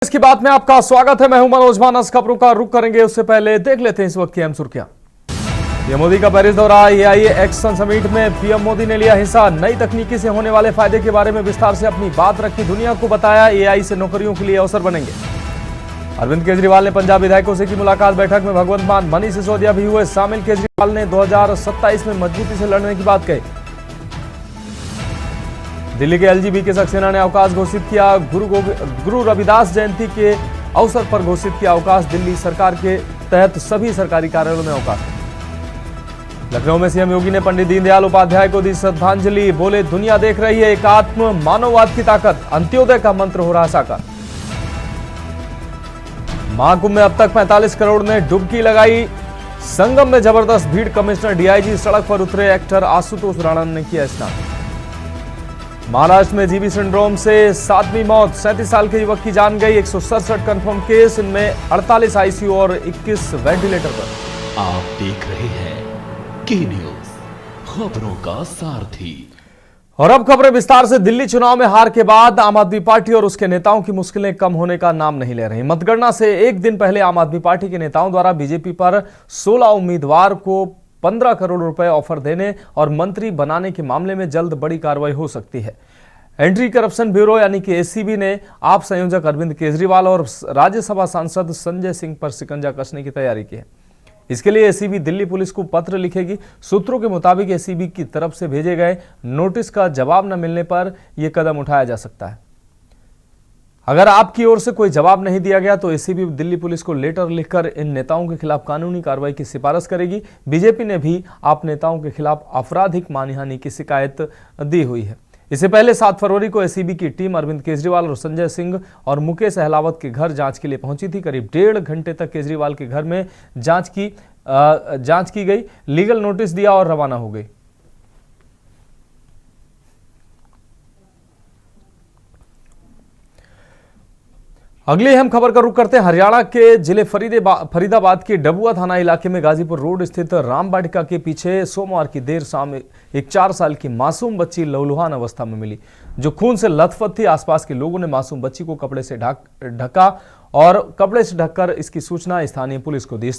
इसकी बात में आपका स्वागत है। मैं हूं मनोज मानस। खबरों का रुख करेंगे उससे पहले देख लेते हैं इस वक्त की अहम सुर्खियां। पीएम मोदी का पेरिस दौरा। एआईए एक्शन समिट में पीएम मोदी ने लिया हिस्सा। नई तकनीकी से होने वाले फायदे के बारे में विस्तार से अपनी बात रखी। दुनिया को बताया एआई से नौकरियों के लिए अवसर बनेंगे। अरविंद केजरीवाल ने पंजाब विधायकों से की मुलाकात। बैठक में भगवंत मान, मनीष सिसोदिया भी हुए शामिल। केजरीवाल ने 2027 में मजबूती से लड़ने की बात कही। दिल्ली के एलजीबी के सक्सेना ने अवकाश घोषित किया। गुरु रविदास जयंती के अवसर पर घोषित किया अवकाश। दिल्ली सरकार के तहत सभी सरकारी कार्यालयों में अवकाश। लखनऊ में सीएम योगी ने पंडित दीनदयाल उपाध्याय को दी श्रद्धांजलि। बोले, दुनिया देख रही है एकात्म मानववाद की ताकत। अंत्योदय का मंत्र हो रहा साकार। महाकुंभ में अब तक 45 करोड़ ने डुबकी लगाई। संगम में जबरदस्त भीड़। कमिश्नर डीआईजी सड़क पर उतरे। एक्टर आशुतोष राणा ने किया स्नान। महाराष्ट्र में जीबी सिंड्रोम से 7वीं मौत। 37 साल के युवक की जान गई। 167 कंफर्म केस, इनमें 48 आईसीयू और 21 वेंटिलेटर पर। आप देख रहे हैं के न्यूज, खबरों का सारथी। और अब खबरें विस्तार से। दिल्ली चुनाव में हार के बाद आम आदमी पार्टी और उसके नेताओं की मुश्किलें कम होने का नाम नहीं ले रही। मतगणना से एक दिन पहले आम आदमी पार्टी के नेताओं द्वारा बीजेपी पर 16 उम्मीदवार को 15 करोड़ रुपए ऑफर देने और मंत्री बनाने के मामले में जल्द बड़ी कार्रवाई हो सकती है। एंटी करप्शन ब्यूरो यानी कि एसीबी ने आप संयोजक अरविंद केजरीवाल और राज्यसभा सांसद संजय सिंह पर शिकंजा कसने की तैयारी की है। इसके लिए एसीबी दिल्ली पुलिस को पत्र लिखेगी। सूत्रों के मुताबिक एसीबी की तरफ से भेजे गए नोटिस का जवाब न मिलने पर यह कदम उठाया जा सकता है। अगर आपकी ओर से कोई जवाब नहीं दिया गया तो एसीबी दिल्ली पुलिस को लेटर लिखकर इन नेताओं के खिलाफ कानूनी कार्रवाई की सिफारिश करेगी। बीजेपी ने भी आप नेताओं के खिलाफ आपराधिक मानहानि की शिकायत दी हुई है। इससे पहले 7 फरवरी को एसीबी की टीम अरविंद केजरीवाल और संजय सिंह और मुकेश अहलावत के घर जांच के लिए पहुंची थी। करीब 1.5 घंटे तक केजरीवाल के घर में जांच की गई, लीगल नोटिस दिया और रवाना हो गई। अगली अहम खबर का रुख करते हैं। हरियाणा के जिले फरीदाबाद के डबुआ थाना इलाके में गाजीपुर रोड स्थित राम वाटिका के पीछे सोमवार की देर शाम एक 4 साल की मासूम बच्ची लहूलुहान अवस्था में मिली, जो खून से लथपथ थी। आसपास के लोगों ने मासूम बच्ची को कपड़े से ढका और कपड़े से ढककर इसकी सूचना स्थानीय पुलिस को दी।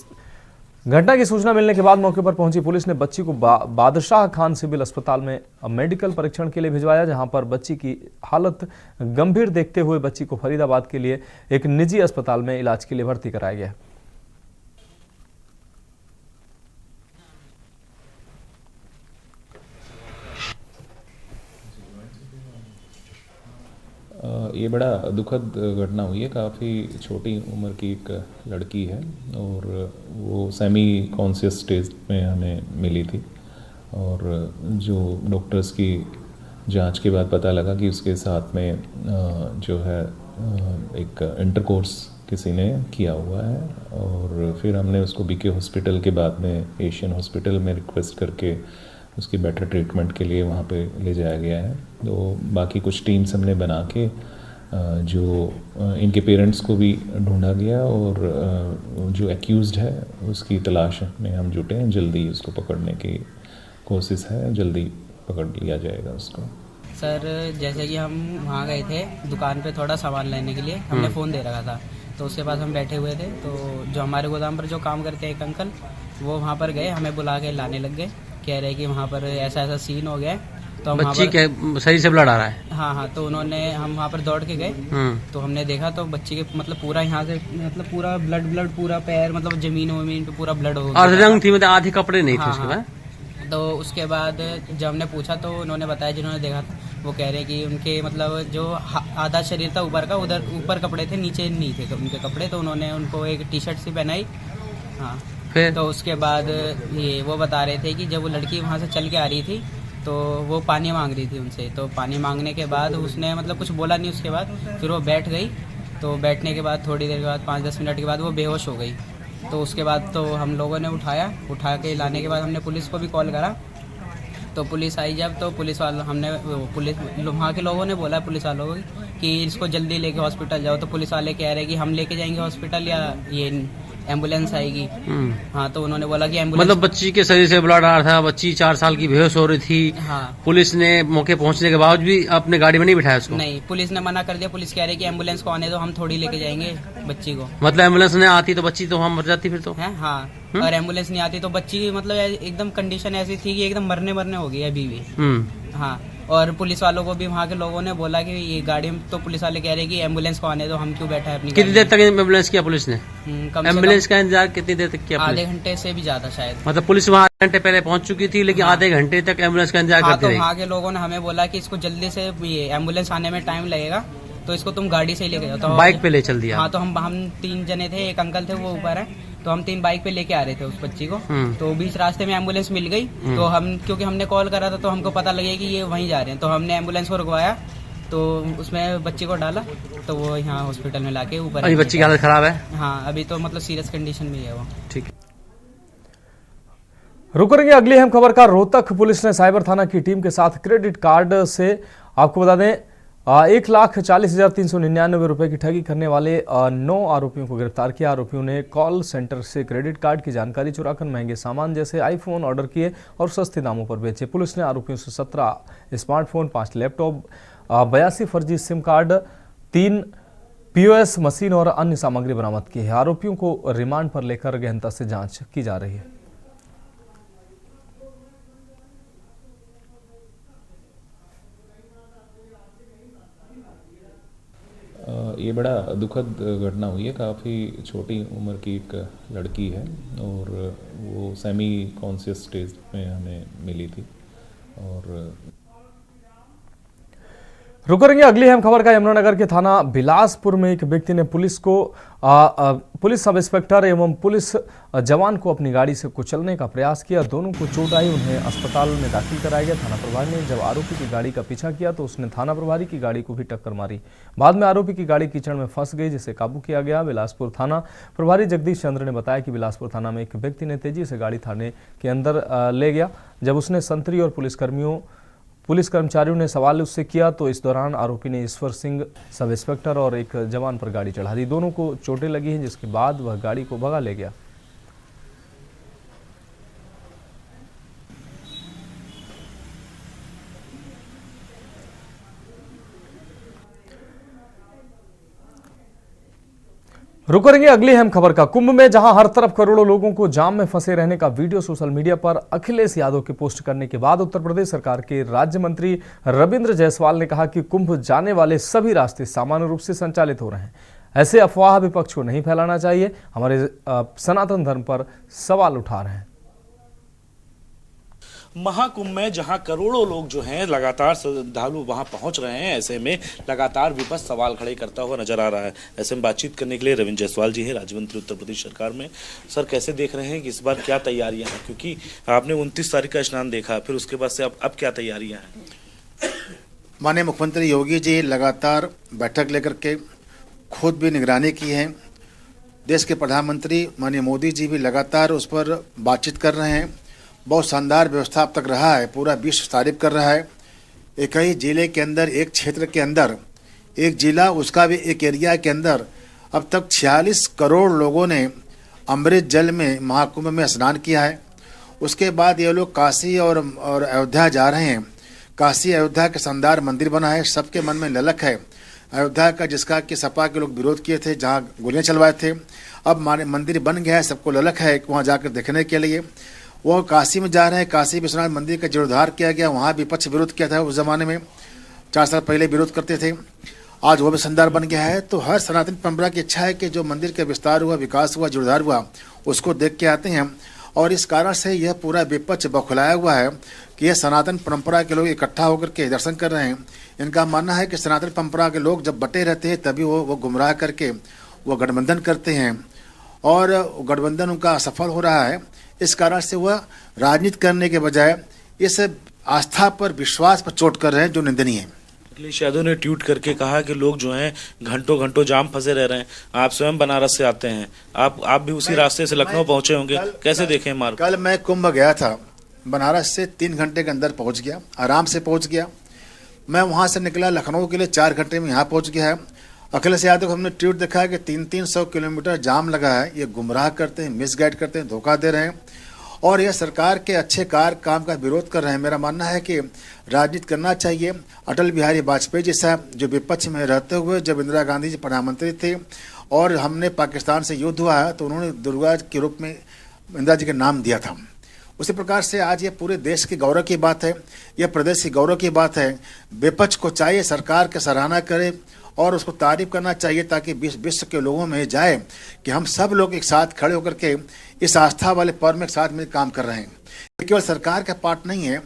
घटना की सूचना मिलने के बाद मौके पर पहुंची पुलिस ने बच्ची को बादशाह खान सिविल अस्पताल में मेडिकल परीक्षण के लिए भिजवाया, जहां पर बच्ची की हालत गंभीर देखते हुए बच्ची को फरीदाबाद के लिए एक निजी अस्पताल में इलाज के लिए भर्ती कराया गया। ये बड़ा दुखद घटना हुई है। काफ़ी छोटी उम्र की एक लड़की है और वो सेमी कॉन्शियस स्टेज में हमें मिली थी और जो डॉक्टर्स की जांच के बाद पता लगा कि उसके साथ में जो है एक इंटरकोर्स किसी ने किया हुआ है और फिर हमने उसको बीके हॉस्पिटल के बाद में एशियन हॉस्पिटल में रिक्वेस्ट करके उसकी बेटर ट्रीटमेंट के लिए वहाँ पे ले जाया गया है। तो बाकी कुछ टीम्स हमने बना के जो इनके पेरेंट्स को भी ढूंढा गया और जो एक्यूज़ड है उसकी तलाश में हम जुटे हैं। जल्दी उसको पकड़ने की कोशिश है, जल्दी पकड़ लिया जाएगा उसको। सर, जैसे कि हम वहाँ गए थे दुकान पे थोड़ा सामान लेने के लिए, हमने फ़ोन दे रखा था तो उसके पास हम बैठे हुए थे। तो जो हमारे गोदाम पर जो काम करते हैं एक अंकल, वो वहाँ पर गए, हमें बुला के लाने लग गए। कह रहे कि वहाँ पर ऐसा ऐसा सीन हो गया है। तो बच्ची के सही से ब्लड आ रहा है। हाँ, तो उन्होंने हम वहाँ पर दौड़ के गए तो हमने देखा तो बच्ची के मतलब पूरा यहाँ से मतलब पूरा ब्लड पूरा पैर मतलब जमीन पे पूरा ब्लड हो गया। और रंग थी, मतलब आधे कपड़े नहीं थे उसके बाद। तो उसके बाद जब हमने पूछा तो उन्होंने बताया, जिन्होंने देखा था वो कह रहे कि उनके मतलब जो आधा शरीर था ऊपर का, उधर ऊपर कपड़े थे, नीचे नहीं थे उनके कपड़े। तो उन्होंने उनको एक टी शर्ट सी पहनाई। हाँ, फिर तो उसके बाद ये वो बता रहे थे कि जब वो लड़की वहाँ से चल के आ रही थी तो वो पानी मांग रही थी उनसे। तो पानी मांगने के बाद उसने मतलब कुछ बोला नहीं। उसके बाद फिर वो बैठ गई। तो बैठने के बाद थोड़ी देर के बाद 5-10 मिनट के बाद वो बेहोश हो गई। तो उसके बाद तो हम लोगों ने उठा के लाने के बाद हमने पुलिस को भी कॉल करा। तो पुलिस आई जब, तो पुलिस वालों वहाँ के लोगों ने बोला पुलिस वालों को कि इसको जल्दी लेके हॉस्पिटल जाओ। तो पुलिस वाले कह रहे कि हम लेके जाएंगे हॉस्पिटल या ये एम्बुलेंस आएगी। हाँ, तो उन्होंने बोला कि एम्बुलेंस, मतलब बच्ची के शरीर से ब्लड आ रहा था, बच्ची 4 साल की बेहोश हो रही थी। हाँ, पुलिस ने मौके पहुंचने के बावजूद भी अपने गाड़ी में नहीं बिठाया उसको। नहीं, पुलिस ने मना कर दिया। पुलिस कह रही कि एम्बुलेंस को आने दो, हम थोड़ी लेके जाएंगे बच्ची को। मतलब एम्बुलेंस नहीं आती तो बच्ची तो वहाँ मर जाती फिर तो। है हाँ, और एम्बुलेंस नहीं आती तो बच्ची की मतलब एकदम कंडीशन ऐसी थी कि एकदम मरने हो गई अभी भी। हाँ, और पुलिस वालों को भी वहाँ के लोगों ने बोला कि ये गाड़ी में, तो पुलिस वाले कह रहे कि एम्बुलेंस को आने दो, हम क्यों बैठा है अपनी कितनी देर तक एम्बुलेंस किया पुलिस ने? कम से एम्बुलेंस का इंतजार कितनी देर तक किया कम पुलिस? आधे घंटे से भी ज्यादा शायद। मतलब पुलिस वहाँ आधे घंटे पहले पहुंच चुकी थी, लेकिन आधे घंटे तक एम्बुलेंस का इंतजार हाँ, करती तो रही। वहाँ के लोगों ने हमें बोला कि इसको जल्दी से ये एम्बुलेंस आने में टाइम लगेगा, तो इसको तुम गाड़ी से ही लेके जाओ। तो बाइक पे ले चल दिया। हाँ, तो हम 3 जने थे, एक अंकल थे वो ऊपर है, तो हम 3 बाइक पे लेके आ रहे थे उस बच्ची को। तो बीच रास्ते में एम्बुलेंस मिल गई, तो हम, क्योंकि हमने कॉल करा था तो हमको पता लगे कि ये वहीं जा रहे हैं, तो हमने एम्बुलेंस को रुकवाया, तो उसमें बच्ची को डाला, तो वो यहाँ हॉस्पिटल में लाके ऊपर। अभी बच्ची की हालत खराब है? हाँ, अभी तो मतलब सीरियस कंडीशन में ही है वो। ठीक। रुक रही अगली अहम खबर का। रोहतक पुलिस ने साइबर थाना की टीम के साथ क्रेडिट कार्ड से, आपको बता दें, 1,40,399 रुपए की ठगी करने वाले 9 आरोपियों को गिरफ्तार किया। आरोपियों ने कॉल सेंटर से क्रेडिट कार्ड की जानकारी चुराकर महंगे सामान जैसे आईफोन ऑर्डर किए और सस्ते दामों पर बेचे। पुलिस ने आरोपियों से 17 स्मार्टफोन, 5 लैपटॉप, 82 फर्जी सिम कार्ड, 3 POS मशीन और अन्य सामग्री बरामद की है। आरोपियों को रिमांड पर लेकर गहनता से जांच की जा रही है। ये बड़ा दुखद घटना हुई है। काफ़ी छोटी उम्र की एक लड़की है और वो सेमी कॉन्शियस स्टेज में हमें मिली थी। और रुकेंगे अगली अहम खबर का। यमुनानगर के थाना बिलासपुर में एक व्यक्ति ने पुलिस सब इंस्पेक्टर एवं पुलिस जवान को अपनी गाड़ी से कुचलने का प्रयास किया। दोनों को चोट आई, उन्हें अस्पताल में दाखिल कराया गया। थाना प्रभारी ने जब आरोपी की गाड़ी का पीछा किया तो उसने थाना प्रभारी की गाड़ी को भी टक्कर मारी। बाद में आरोपी की गाड़ी कीचड़ में फंस गई, जिसे काबू किया गया। बिलासपुर थाना प्रभारी जगदीश चंद्र ने बताया कि बिलासपुर थाना में एक व्यक्ति ने तेजी से गाड़ी थाने के अंदर ले गया। जब उसने संतरी और पुलिस कर्मचारियों ने सवाल उससे किया तो इस दौरान आरोपी ने ईश्वर सिंह सब इंस्पेक्टर और एक जवान पर गाड़ी चढ़ा दी। दोनों को चोटें लगी हैं, जिसके बाद वह गाड़ी को भगा ले गया। रुक रही अगली अहम खबर का। कुंभ में जहां हर तरफ करोड़ों लोगों को जाम में फंसे रहने का वीडियो सोशल मीडिया पर अखिलेश यादव के पोस्ट करने के बाद उत्तर प्रदेश सरकार के राज्य मंत्री रविंद्र जायसवाल ने कहा कि कुंभ जाने वाले सभी रास्ते सामान्य रूप से संचालित हो रहे हैं। ऐसे अफवाह विपक्ष को नहीं फैलाना चाहिए, हमारे सनातन धर्म पर सवाल उठा रहे हैं। महाकुंभ में जहां करोड़ों लोग जो हैं लगातार श्रद्धालु वहां पहुंच रहे हैं, ऐसे में लगातार विपक्ष सवाल खड़े करता हुआ नजर आ रहा है। ऐसे में बातचीत करने के लिए रविंद्र जायसवाल जी हैं, राज्य मंत्री उत्तर प्रदेश सरकार में। सर, कैसे देख रहे हैं कि इस बार क्या तैयारियां हैं, क्योंकि आपने 29 तारीख का स्नान देखा, फिर उसके बाद से अब क्या तैयारियां हैं? माननीय मुख्यमंत्री योगी जी लगातार बैठक लेकर के खुद भी निगरानी की है। देश के प्रधानमंत्री माननीय मोदी जी भी लगातार उस पर बातचीत कर रहे हैं। बहुत शानदार व्यवस्था अब तक रहा है, पूरा विश्व तारीफ कर रहा है। एक ही जिले के अंदर, एक क्षेत्र के अंदर, एक जिला, उसका भी एक एरिया के अंदर अब तक 46 करोड़ लोगों ने अमृत जल में महाकुंभ में स्नान किया है। उसके बाद ये लोग काशी और अयोध्या जा रहे हैं। काशी अयोध्या के शानदार मंदिर बना है, सबके मन में ललक है अयोध्या का, जिसका कि सपा के लोग विरोध किए थे, जहाँ गोलियाँ चलवाए थे। अब मंदिर बन गया है, सबको ललक है वहाँ जाकर देखने के लिए। वो काशी में जा रहे हैं। काशी विश्वनाथ मंदिर का जीर्णोद्धार किया गया, वहाँ विपक्ष विरोध किया था उस जमाने में, 4 साल पहले विरोध करते थे। आज वो भी शानदार बन गया है। तो हर सनातन परंपरा की इच्छा है कि जो मंदिर का विस्तार हुआ, विकास हुआ, जीर्णोद्धार हुआ, उसको देख के आते हैं। और इस कारण से यह पूरा विपक्ष बौखलाया हुआ है कि यह सनातन परंपरा के लोग इकट्ठा होकर के दर्शन कर रहे हैं। इनका मानना है कि सनातन परंपरा के लोग जब बटे रहते हैं तभी वो गुमराह करके वो गठबंधन करते हैं, और गठबंधन उनका असफल हो रहा है। इस कारण से वह राजनीति करने के बजाय इस आस्था पर, विश्वास पर चोट कर रहे हैं, जो निंदनीय है। अखिलेश यादव ने ट्वीट करके कहा कि लोग जो हैं घंटों घंटों जाम फंसे रह रहे हैं। आप स्वयं बनारस से आते हैं, आप भी उसी रास्ते से लखनऊ पहुंचे होंगे, कैसे देखें मार्ग? कल मैं कुंभ गया था, बनारस से 3 घंटे के अंदर पहुंच गया, आराम से पहुंच गया। मैं वहां से निकला लखनऊ के लिए 4 घंटे में यहाँ पहुंच गया है। अखिलेश यादव को हमने ट्वीट देखा है कि 300 किलोमीटर जाम लगा है। ये गुमराह करते हैं, मिसगाइड करते हैं, धोखा दे रहे हैं और यह सरकार के अच्छे काम का विरोध कर रहे हैं। मेरा मानना है कि राजनीति करना चाहिए। अटल बिहारी वाजपेयी जी साहब जो विपक्ष में रहते हुए जब इंदिरा गांधी जी प्रधानमंत्री थे और हमने पाकिस्तान से युद्ध हुआ है तो उन्होंने दुर्गा के रूप में इंदिरा जी का नाम दिया था। उसी प्रकार से आज ये पूरे देश की गौरव की बात है, यह प्रदेश की गौरव की बात है। विपक्ष को चाहिए सरकार की सराहना करे और उसको तारीफ करना चाहिए ताकि विश्व के लोगों में जाए कि हम सब लोग एक साथ खड़े होकर के इस आस्था वाले पर्व में एक साथ मिलकर काम कर रहे हैं। ये केवल सरकार का पार्ट नहीं है,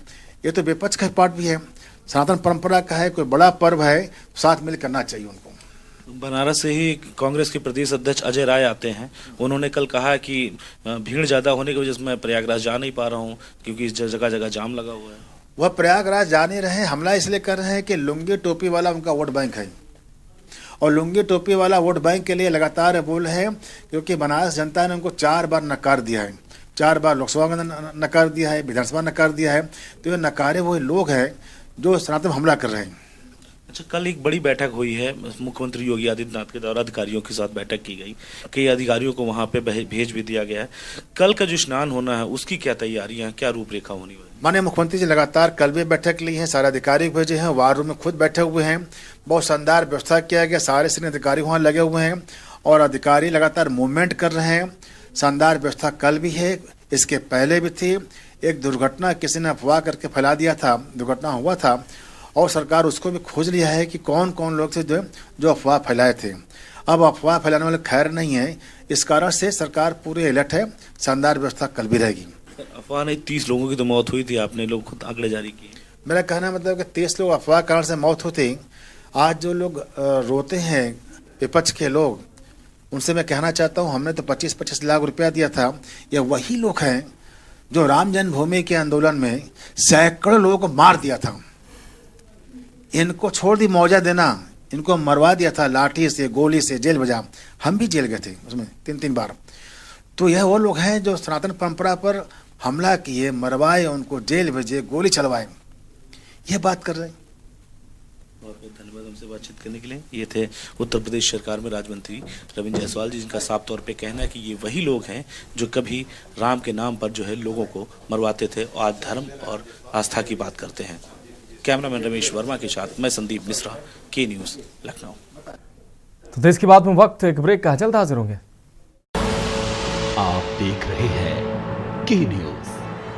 ये तो विपक्ष का पार्ट भी है, सनातन परंपरा का है। कोई बड़ा पर्व है, साथ मिल करना चाहिए उनको। बनारस से ही कांग्रेस के प्रदेश अध्यक्ष अजय राय आते हैं। उन्होंने कल कहा कि भीड़ ज़्यादा होने की वजह से मैं प्रयागराज जा नहीं पा रहा हूँ क्योंकि जगह जगह जाम लगा हुआ है। वह प्रयागराज जा नहीं रहे, हमला इसलिए कर रहे हैं कि लुंगी टोपी वाला उनका वोट बैंक है और लुंगी टोपी वाला वोट बैंक के लिए लगातार बोल है क्योंकि बनारस जनता ने उनको 4 बार नकार दिया है। 4 बार लोकसभा में नकार दिया है, विधानसभा नकार दिया है। तो ये नकारे वही लोग हैं जो सनातन हमला कर रहे हैं। अच्छा, कल एक बड़ी बैठक हुई है मुख्यमंत्री योगी आदित्यनाथ के द्वारा, अधिकारियों के साथ बैठक की गई। कई अधिकारियों को वहां पे भेज भी दिया गया है। कल का जो स्नान होना है उसकी क्या तैयारियां, क्या रूपरेखा होनी है? माननीय मुख्यमंत्री जी लगातार कल भी बैठक ली है, सारे अधिकारी भेजे हैं, वार रूम में खुद बैठे हुए हैं। बहुत शानदार व्यवस्था किया गया, सारे सीनियर अधिकारी वहाँ लगे हुए हैं और अधिकारी लगातार मूवमेंट कर रहे हैं। शानदार व्यवस्था कल भी है, इसके पहले भी थी। एक दुर्घटना किसी ने अफवाह करके फैला दिया था, दुर्घटना हुआ था और सरकार उसको भी खोज लिया है कि कौन कौन लोग थे जो अफवाह फैलाए थे। अब अफवाह फैलाने वाले खैर नहीं है, इस कारण से सरकार पूरी अलर्ट है। शानदार व्यवस्था कल भी रहेगी। अफवाह नहीं, 30 लोगों की तो मौत हुई थी, आपने लोग खुद आंकड़े जारी किए। मेरा कहना मतलब कि 30 लोग अफवाह कारण से मौत होती। आज जो लोग रोते हैं विपक्ष के लोग, उनसे मैं कहना चाहता हूँ हमने तो 25-25 लाख रुपया दिया था। ये वही लोग हैं जो राम जन्मभूमि के आंदोलन में सैकड़ों लोगों को मार दिया था। इनको छोड़ दी मौजा देना, इनको मरवा दिया था लाठी से, गोली से, जेल बजा। हम भी जेल गए थे उसमें 3-3 बार। तो यह वो लोग हैं जो सनातन परंपरा पर हमला किए, मरवाए, उनको जेल भेजे, गोली चलवाए। यह बात कर रहे हैं। बहुत बहुत धन्यवाद हमसे बातचीत करने के लिए। ये थे उत्तर प्रदेश सरकार में राज्य मंत्री रविंद्र जायसवाल जी, जिनका साफ तौर पे कहना है कि ये वही लोग हैं जो कभी राम के नाम पर जो है लोगों को मरवाते थे और आज धर्म और आस्था की बात करते हैं। कैमरामैन रमेश वर्मा के साथ मैं संदीप मिश्रा, के न्यूज़, लखनऊ। तो देश की बात में वक्त एक ब्रेक का, जल्द हाजिर होंगे। आप देख रहे हैं के न्यूज़,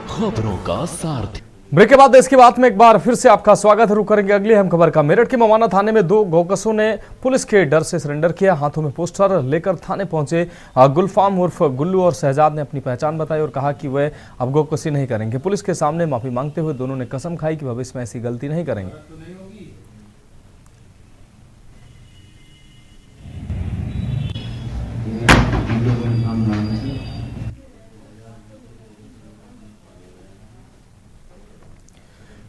खबरों का सारथी। ब्रेक के बाद देश की बात में एक बार फिर से आपका स्वागत है। रुक करेंगे अगली अहम खबर का। मेरठ के मवाना थाने में 2 गौकसों ने पुलिस के डर से सरेंडर किया। हाथों में पोस्टर लेकर थाने पहुंचे गुलफाम उर्फ गुल्लू और शहजाद ने अपनी पहचान बताई और कहा कि वे अब गौकसी नहीं करेंगे। पुलिस के सामने माफी मांगते हुए दोनों ने कसम खाई कि भविष्य में ऐसी गलती नहीं करेंगे।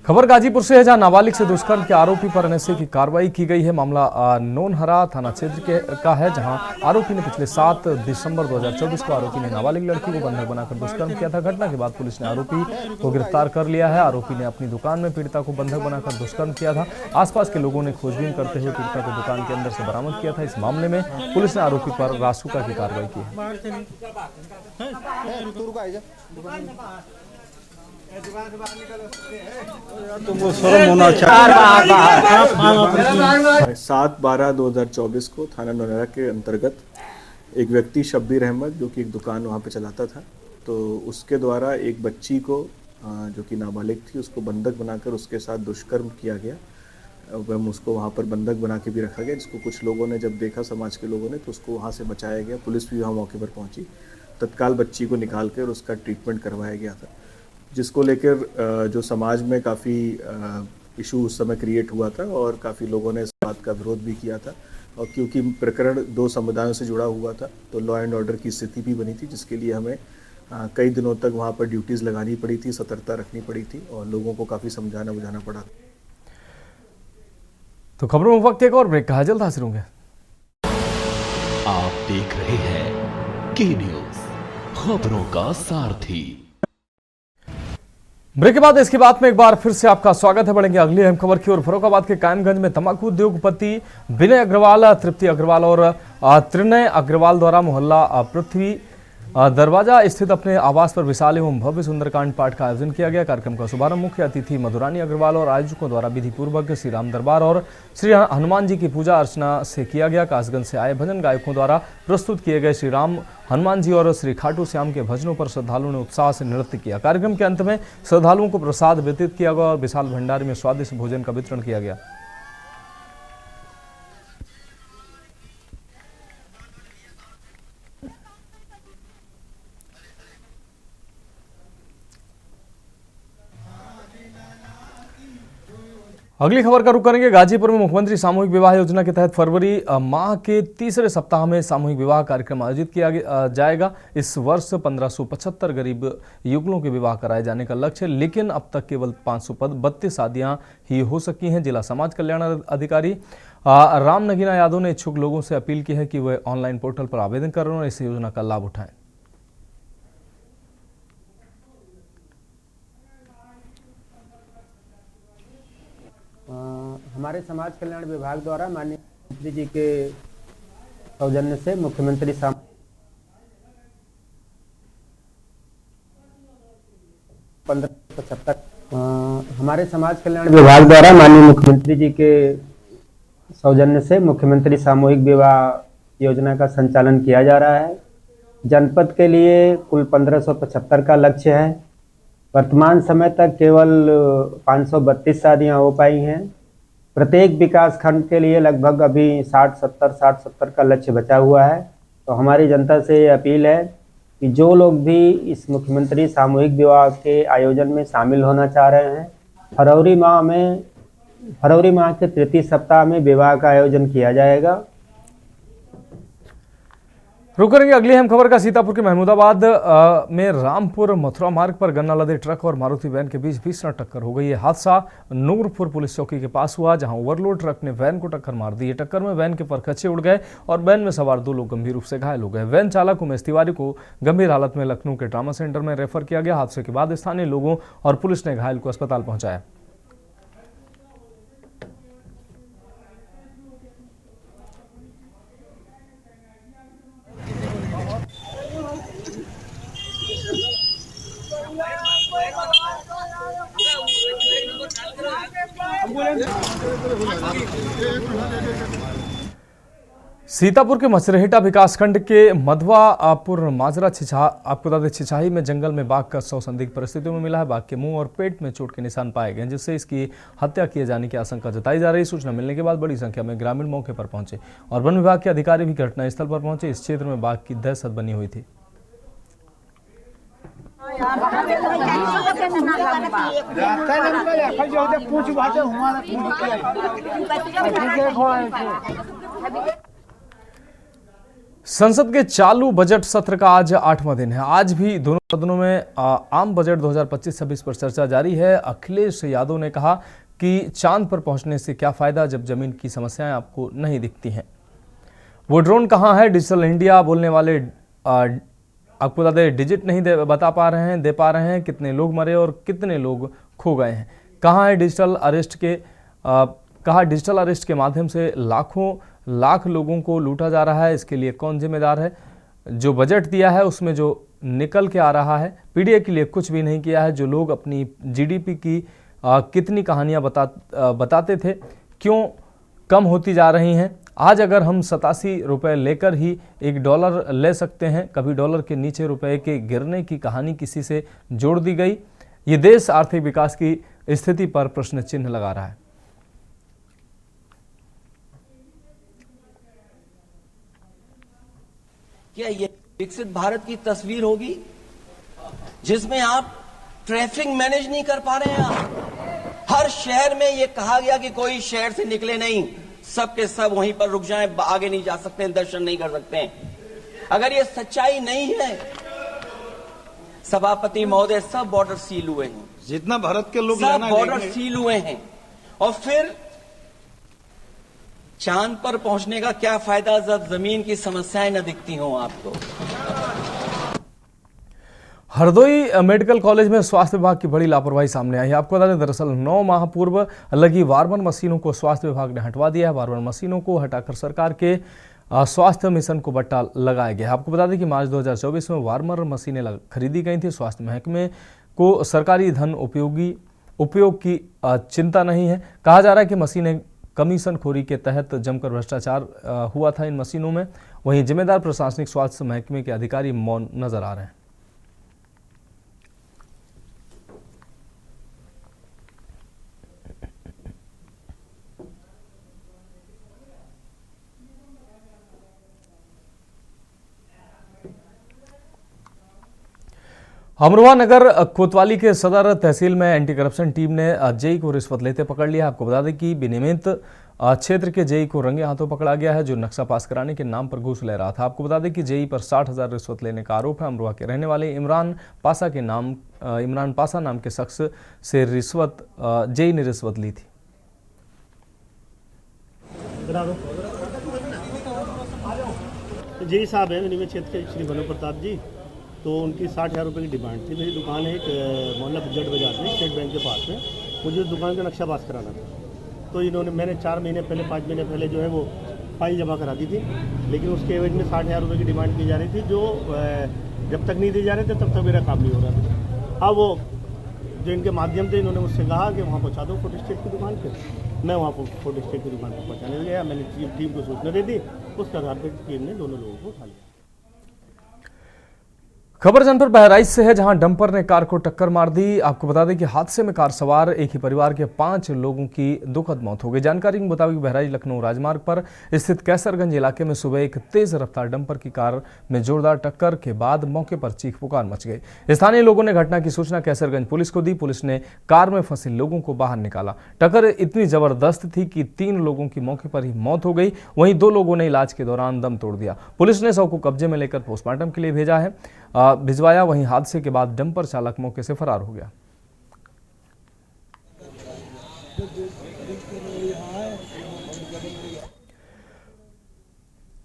खबर गाजीपुर से है, जहां नाबालिग से दुष्कर्म के आरोपी पर एनएसए की कार्रवाई की गई है। मामला नोनहरा थाना क्षेत्र का है, जहां आरोपी ने पिछले 7 दिसंबर 2024 को आरोपी ने नाबालिग लड़की को बंधक बनाकर दुष्कर्म किया था। घटना के बाद पुलिस ने आरोपी को गिरफ्तार कर लिया है। आरोपी ने अपनी दुकान में पीड़िता को बंधक बनाकर दुष्कर्म किया था। आसपास के लोगों ने खोजबीन करते हुए पीड़िता को दुकान के अंदर से बरामद किया था। इस मामले में पुलिस ने आरोपी पर रासुका की कार्रवाई की है। तो वो शर्म होना चाहिए। 7/12/2024 को थाना नोनहरा के अंतर्गत एक व्यक्ति शब्बीर अहमद, जो कि एक दुकान वहाँ पे चलाता था, तो उसके द्वारा एक बच्ची को जो कि नाबालिग थी उसको बंधक बनाकर उसके साथ दुष्कर्म किया गया। एवं उसको वहाँ पर बंधक बना के भी रखा गया, जिसको कुछ लोगों ने जब देखा, समाज के लोगों ने, तो उसको वहाँ से बचाया गया। पुलिस भी वहाँ मौके पर पहुँची, तत्काल बच्ची को निकाल कर उसका ट्रीटमेंट करवाया गया था, जिसको लेकर जो समाज में काफ़ी इशू उस समय क्रिएट हुआ था और काफ़ी लोगों ने इस बात का विरोध भी किया था। और क्योंकि प्रकरण 2 समुदायों से जुड़ा हुआ था तो लॉ एंड ऑर्डर की स्थिति भी बनी थी, जिसके लिए हमें कई दिनों तक वहाँ पर ड्यूटीज़ लगानी पड़ी थी, सतर्कता रखनी पड़ी थी और लोगों को काफ़ी समझाना बुझाना पड़ा। तो खबरों में वक्त एक और ब्रेक का, जल्द हाजिर होंगे। आप देख रहे हैं के न्यूज़, खबरों का सारथी। ब्रेक के बाद इसकी बात में एक बार फिर से आपका स्वागत है। बढ़ेंगे अगली अहम खबर की ओर। फर्रुखाबाद के कायमगंज में तंबाकू उद्योगपति विनय अग्रवाल, तृप्ति अग्रवाल और त्रिनय अग्रवाल द्वारा मोहल्ला पृथ्वी दरवाजा स्थित अपने आवास पर विशाल एवं भव्य सुंदरकांड पाठ का आयोजन किया गया। कार्यक्रम का शुभारंभ मुख्य अतिथि मधुरानी अग्रवाल और आयोजकों द्वारा विधि पूर्वक श्री राम दरबार और श्री हनुमान जी की पूजा अर्चना से किया गया। कासगंज से आए भजन गायकों द्वारा प्रस्तुत किए गए श्री राम, हनुमान जी और श्री खाटू श्याम के भजनों पर श्रद्धालुओं ने उत्साह से नृत्य किया। कार्यक्रम के अंत में श्रद्धालुओं को प्रसाद वितरित किया गया और विशाल भंडारे में स्वादिष्ट भोजन का वितरण किया गया। अगली खबर का रुख करेंगे। गाजीपुर में मुख्यमंत्री सामूहिक विवाह योजना के तहत फरवरी माह के तीसरे सप्ताह में सामूहिक विवाह कार्यक्रम आयोजित किया जाएगा। इस वर्ष 1575 गरीब युगलों के विवाह कराए जाने का लक्ष्य है, लेकिन अब तक केवल 532 शादियां ही हो सकी हैं। जिला समाज कल्याण अधिकारी राम नगीना यादव ने इच्छुक लोगों से अपील की है कि वे ऑनलाइन पोर्टल पर आवेदन करें और इस योजना का लाभ उठाएं। हमारे समाज कल्याण विभाग द्वारा माननीय मुख्यमंत्री जी के सौजन्य से मुख्यमंत्री 1575 हमारे समाज कल्याण विभाग द्वारा माननीय मुख्यमंत्री जी के सौजन्य से मुख्यमंत्री सामूहिक विवाह योजना का संचालन किया जा रहा है। जनपद के लिए कुल 1575 का लक्ष्य है। वर्तमान समय तक केवल 532 शादियां हो पाई हैं। प्रत्येक विकास खंड के लिए लगभग अभी 60-70 का लक्ष्य बचा हुआ है। तो हमारी जनता से ये अपील है कि जो लोग भी इस मुख्यमंत्री सामूहिक विवाह के आयोजन में शामिल होना चाह रहे हैं, फरवरी माह के तृतीय सप्ताह में विवाह का आयोजन किया जाएगा। रुक करेंगे अगली अहम खबर का। सीतापुर के महमूदाबाद में रामपुर मथुरा मार्ग पर गन्ना लदे ट्रक और मारुति वैन के बीच भीषण टक्कर हो गई। ये हादसा नूरपुर पुलिस चौकी के पास हुआ, जहां ओवरलोड ट्रक ने वैन को टक्कर मार दी। ये टक्कर में वैन के परखच्चे उड़ गए और वैन में सवार 2 लोग गंभीर रूप से घायल हो गए। वैन चालक उमेश तिवारी को गंभीर हालत में लखनऊ के ट्रामा सेंटर में रेफर किया गया। हादसे के बाद स्थानीय लोगों और पुलिस ने घायल को अस्पताल पहुंचाया। सीतापुर के मछरहेटा विकासखंड के मधवापुर माजरा छिछाही में जंगल में बाघ का शव संदिग्ध परिस्थितियों में मिला है। बाघ के मुंह और पेट में चोट के निशान पाए गए, जिससे इसकी हत्या किए जाने की आशंका जताई जा रही है। सूचना मिलने के बाद बड़ी संख्या में ग्रामीण मौके पर पहुंचे और वन विभाग के अधिकारी भी घटनास्थल पर पहुंचे। इस क्षेत्र में बाघ की दहशत बनी हुई थी। संसद के चालू बजट सत्र का आज 8वां दिन है। आज भी दोनों सदनों में आम बजट 2025-26 पर चर्चा जारी है। अखिलेश यादव ने कहा कि चांद पर पहुंचने से क्या फायदा जब जमीन की समस्याएं आपको नहीं दिखती हैं। वो ड्रोन कहां है? डिजिटल इंडिया बोलने वाले आपको बता दें डिजिट नहीं दे पा रहे हैं कितने लोग मरे और कितने लोग खो गए हैं। कहाँ है डिजिटल अरेस्ट के माध्यम से लाख लोगों को लूटा जा रहा है। इसके लिए कौन जिम्मेदार है? जो बजट दिया है उसमें जो निकल के आ रहा है, पीडीए के लिए कुछ भी नहीं किया है। जो लोग अपनी जीडीपी की कितनी कहानियां बताते थे, क्यों कम होती जा रही हैं। आज अगर हम 87 रुपये लेकर ही $1 ले सकते हैं, कभी डॉलर के नीचे रुपए के गिरने की कहानी किसी से जोड़ दी गई। ये देश आर्थिक विकास की स्थिति पर प्रश्न चिन्ह लगा रहा है। क्या ये विकसित भारत की तस्वीर होगी जिसमें आप ट्रैफिक मैनेज नहीं कर पा रहे हैं? आप हर शहर में ये कहा गया कि कोई शहर से निकले नहीं, सब के सब वहीं पर रुक जाएं, आगे नहीं जा सकते, दर्शन नहीं कर सकते। अगर ये सच्चाई नहीं है, सभापति महोदय, सब बॉर्डर सील हुए हैं, जितना भारत के लोग सब बॉर्डर सील हुए हैं, और फिर चांद पर पहुंचने का क्या फायदा जब जमीन की समस्याएं न दिखती हों आपको। हरदोई मेडिकल कॉलेज में स्वास्थ्य विभाग की बड़ी लापरवाही सामने आई है। आपको बता दें, दरअसल 9 माह पूर्व लगी वार्मर मशीनों को स्वास्थ्य विभाग ने हटवा दिया है। वार्मर मशीनों को हटाकर सरकार के स्वास्थ्य मिशन को बट्टा लगाया गया है। आपको बता दें कि मार्च 2024 में वार्मर मशीनें खरीदी गई थी। स्वास्थ्य महकमे को सरकारी धन उपयोग की चिंता नहीं है। कहा जा रहा है कि मशीनें कमीशनखोरी के तहत जमकर भ्रष्टाचार हुआ था इन मशीनों में। वहीं जिम्मेदार प्रशासनिक स्वास्थ्य महकमे के अधिकारी मौन नजर आ रहे हैं। अमरोहा नगर कोतवाली के सदर तहसील में एंटी करप्शन टीम ने जेई को रिश्वत लेते पकड़ लिया। आपको बता दें कि विनियमित क्षेत्र के जेई को रंगे हाथों पकड़ा गया है, जो नक्शा पास कराने के नाम पर घूस ले रहा था। आपको बता दें कि जेई पर 60,000 रिश्वत लेने का आरोप है। अमरोहा के रहने वाले इमरान पासा नाम के शख्स से जेई ने रिश्वत ली थी। जेई साहब है विनियमित क्षेत्र के श्री भानु प्रताप जी, तो उनकी 60,000 रुपये की डिमांड थी। मेरी दुकान है एक मोहल्ला जट बाजार में, स्टेट बैंक के पास में। मुझे उस दुकान का नक्शा पास कराना था, तो मैंने 4 महीने पहले 5 महीने पहले जो है वो फाइल जमा करा दी थी, लेकिन उसके एवज में 60,000 रुपये की डिमांड की जा रही थी, जो जब तक नहीं दी जा रहे थे तब तक मेरा काम नहीं हो रहा था। अब वो जो इनके माध्यम से इन्होंने मुझसे कहा कि वहाँ पहुँचा दो फोटो स्टेट की दुकान पर। मैं वहाँ फोटो स्टेट की दुकान पर पहुँचाने गया। मैंने टीम को सूचना दे दी, उसके आधार पर टीम ने दोनों लोगों को उठा लिया। खबर जनपद बहराइच से है, जहां डंपर ने कार को टक्कर मार दी। आपको बता दें कि हादसे में कार सवार एक ही परिवार के 5 लोगों की दुखद मौत हो गई। जानकारी के मुताबिक बहराइच लखनऊ राजमार्ग पर स्थित कैसरगंज इलाके में सुबह एक तेज रफ्तार डंपर की कार में जोरदार टक्कर के बाद मौके पर चीख पुकार मच गई। स्थानीय लोगों ने घटना की सूचना कैसरगंज पुलिस को दी। पुलिस ने कार में फंसे लोगों को बाहर निकाला। टक्कर इतनी जबरदस्त थी कि 3 लोगों की मौके पर ही मौत हो गई। वहीं 2 लोगों ने इलाज के दौरान दम तोड़ दिया। पुलिस ने शव को कब्जे में लेकर पोस्टमार्टम के लिए भिजवाया। वहीं हादसे के बाद डंपर चालक मौके से फरार हो गया।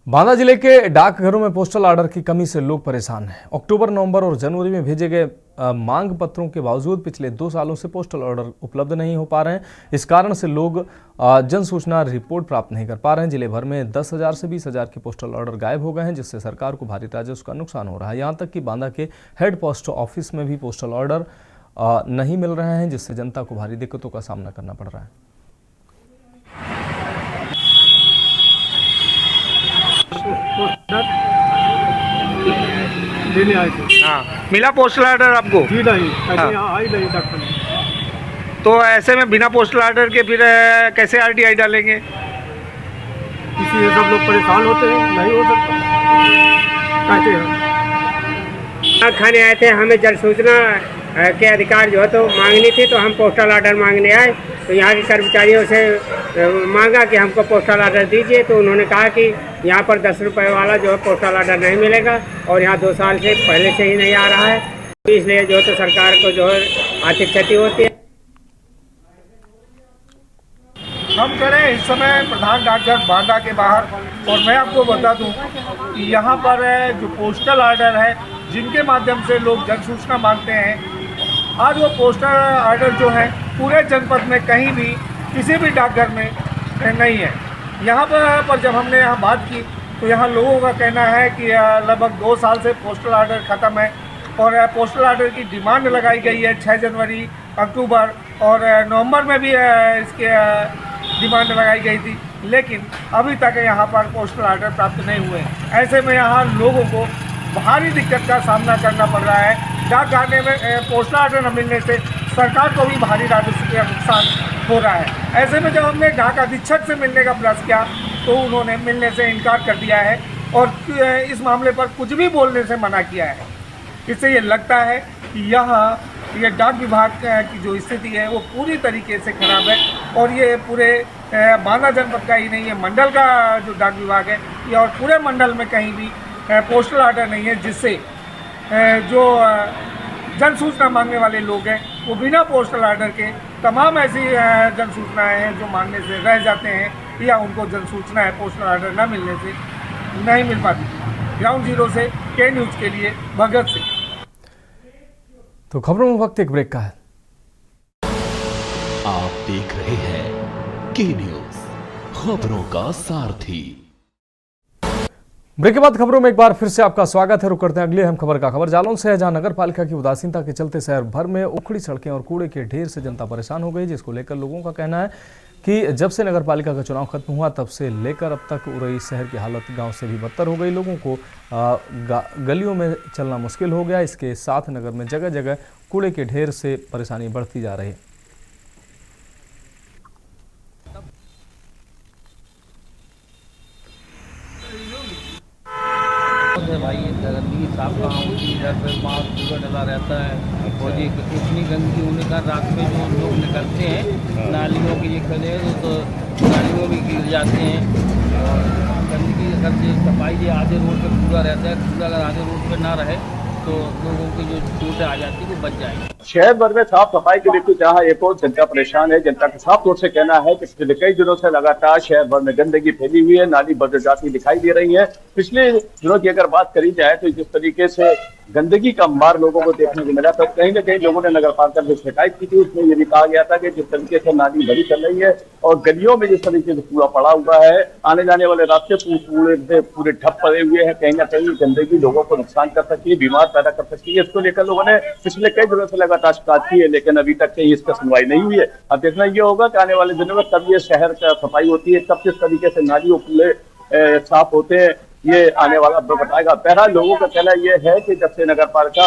बांदा जिले के डाकघरों में पोस्टल ऑर्डर की कमी से लोग परेशान हैं। अक्टूबर, नवंबर और जनवरी में भेजे गए मांग पत्रों के बावजूद पिछले 2 सालों से पोस्टल ऑर्डर उपलब्ध नहीं हो पा रहे हैं। इस कारण से लोग जन सूचना रिपोर्ट प्राप्त नहीं कर पा रहे हैं। जिले भर में 10,000 से 20,000 के पोस्टल ऑर्डर गायब हो गए हैं, जिससे सरकार को भारी राजस्व का नुकसान हो रहा है। यहाँ तक कि बांदा के हेड पोस्ट ऑफिस में भी पोस्टल ऑर्डर नहीं मिल रहे हैं, जिससे जनता को भारी दिक्कतों का सामना करना पड़ रहा है। देने आए थे। हाँ, मिला पोस्टल ऑर्डर आपको? जी नहीं, आई नहीं डॉक्टर। तो ऐसे में बिना पोस्टल ऑर्डर के फिर कैसे आरटीआई डालेंगे? इसीलिए सब लोग परेशान होते हैं, नहीं हो सकता। कहते हैं खाने आए थे, हमें जल सूचना के अधिकार जो है तो मांगनी थी, तो हम पोस्टल ऑर्डर मांगने आए। तो यहाँ के कर्मचारियों से मांगा कि हमको पोस्टल ऑर्डर दीजिए, तो उन्होंने कहा कि यहाँ पर 10 रुपये वाला जो है पोस्टल ऑर्डर नहीं मिलेगा, और यहाँ 2 साल से पहले से ही नहीं आ रहा है, इसलिए जो है तो सरकार को जो है आर्थिक क्षति होती है। हम कह रहे हैं इस समय प्रधान डाकघर बांदा के बाहर, और मैं आपको बता दूं कि यहाँ पर जो पोस्टल ऑर्डर है, जिनके माध्यम से लोग जन सूचना मांगते हैं, आज वो पोस्टल ऑर्डर जो है पूरे जनपद में कहीं भी किसी भी डाकघर में नहीं है। यहाँ पर जब हमने यहाँ बात की तो यहाँ लोगों का कहना है कि लगभग 2 साल से पोस्टल ऑर्डर ख़त्म है, और पोस्टल ऑर्डर की डिमांड लगाई गई है 6 जनवरी, अक्टूबर और नवंबर में भी इसके डिमांड लगाई गई थी, लेकिन अभी तक यहाँ पर पोस्टल ऑर्डर प्राप्त नहीं हुए। ऐसे में यहाँ लोगों को भारी दिक्कत का सामना करना पड़ रहा है। डाकखाने में पोस्टल ऑर्डर न मिलने से सरकार को भी भारी राजस्व का नुकसान हो रहा है। ऐसे में जब हमने डाक अधीक्षक से मिलने का प्रयास किया तो उन्होंने मिलने से इनकार कर दिया है और इस मामले पर कुछ भी बोलने से मना किया है। इससे ये लगता है कि यहाँ ये डाक विभाग की जो स्थिति है वो पूरी तरीके से खराब है, और ये पूरे बांदा जनपद का ही नहीं है, मंडल का जो डाक विभाग है ये, और पूरे मंडल में कहीं भी पोस्टल ऑर्डर नहीं है, जिससे जो जन सूचना मांगने वाले लोग हैं वो बिना पोस्टल ऑर्डर के तमाम ऐसी जन सूचनाएँ हैं जो मांगने से रह जाते हैं, या उनको जन सूचना है पोस्टल ऑर्डर न मिलने से नहीं मिल पाती। ग्राउंड जीरो से के न्यूज़ के लिए भगत सिंह। तो खबरों में वक्त एक ब्रेक का है। आप देख रहे हैं के न्यूज, खबरों का सारथी। ब्रेक के बाद खबरों में एक बार फिर से आपका स्वागत है। रुक करते हैं अगली अहम खबर का। खबर जालौन से है, जहां नगर पालिका की उदासीनता के चलते शहर भर में उखड़ी सड़कें और कूड़े के ढेर से जनता परेशान हो गई, जिसको लेकर लोगों का कहना है कि जब से नगर पालिका का चुनाव खत्म हुआ तब से लेकर अब तक उरई शहर की हालत गांव से भी बदतर हो गई। लोगों को गलियों में चलना मुश्किल हो गया। इसके साथ नगर में जगह जगह कूड़े के ढेर से परेशानी बढ़ती जा रही है। भाई गंदगी साफ कहाँ होती है, घर पर मास्क पूरा डला रहता है और ये इतनी गंदगी होने का रात में जो लोग निकलते हैं नालियों के ये खले तो नालियों भी गिर जाते हैं। और गंदगी अगर ये सफाई ये आधे रोड पे पूरा रहता है, पूरा अगर आधे रोड पे ना रहे तो लोगों की जो चोटें आ जाती है वो बच जाएंगी। शहर भर में साफ सफाई के लिए जहाँ एक और जनता परेशान है। जनता का साफ तौर से कहना है कि पिछले कई दिनों से लगातार शहर भर में गंदगी फैली हुई है, नाली बदल जाती दिखाई दे रही है। पिछले दिनों की अगर बात करी जाए तो जिस तरीके से गंदगी का मार लोगों को देखने को मिला, तो कहीं न कहीं लोगों ने नगर पालिका से शिकायत की थी। उसमें ये भी कहा गया था कि जिस तरीके से नाली भरी चल रही है और गलियों में जिस तरीके से पूरा पड़ा हुआ है, आने जाने वाले रास्ते पूरे ठप पड़े हुए हैं। कहीं ना कहीं गंदगी लोगों को नुकसान कर सकती है, बीमार पैदा कर सकती है। इसको लेकर लोगों ने पिछले कई दिनों से लगातार शिकायत की है, लेकिन अभी तक कहीं इसका सुनवाई नहीं हुई है। अब देखना ये होगा कि आने वाले दिनों में कब ये शहर का सफाई होती है, कब किस तरीके से नाली और कूड़े साफ होते हैं, ये आने वाला वक्त बताएगा। बहरहाल लोगों का कहना यह है कि जब से नगर पालिका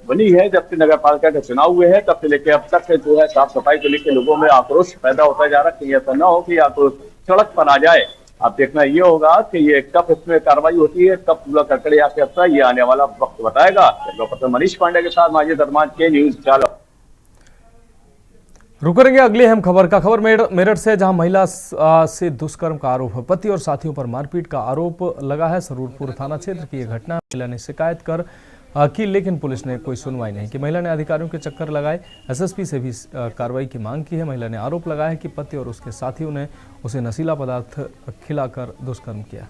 बनी है, जब से नगर पालिका के चुनाव हुए हैं, तब से लेकर अब तक जो है साफ सफाई को लेकर लोगों में आक्रोश पैदा होता जा रहा है। कहीं ऐसा न हो कि आक्रोश सड़क पर आ जाए। अब देखना ये होगा कि ये कब इसमें कार्रवाई होती है, कब पूरा कड़कड़े आके आता है, ये आने वाला वक्त बताएगा। मनीष पांडे के साथ माजिद अरमान, के न्यूज जालौन। रुक करेंगे अगली अहम खबर का। खबर मेरठ से, जहां महिला से दुष्कर्म का आरोप है, पति और साथियों पर मारपीट का आरोप लगा है। सरूरपुर थाना क्षेत्र की यह घटना, महिला ने शिकायत कर की, लेकिन पुलिस ने कोई सुनवाई नहीं की। महिला ने अधिकारियों के चक्कर लगाए, एसएसपी से भी कार्रवाई की मांग की है। महिला ने आरोप लगाया है कि पति और उसके साथियों ने उसे नशीला पदार्थ खिलाकर दुष्कर्म किया।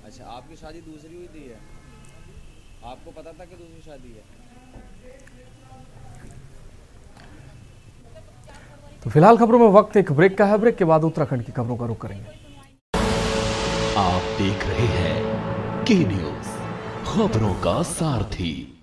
अच्छा, आपकी शादी दूसरी हुई थी है? आपको पता था कि दूसरी शादी है? तो फिलहाल खबरों में वक्त एक ब्रेक का है। ब्रेक के बाद उत्तराखंड की खबरों का रुख करेंगे। आप देख रहे हैं के न्यूज, खबरों का सारथी।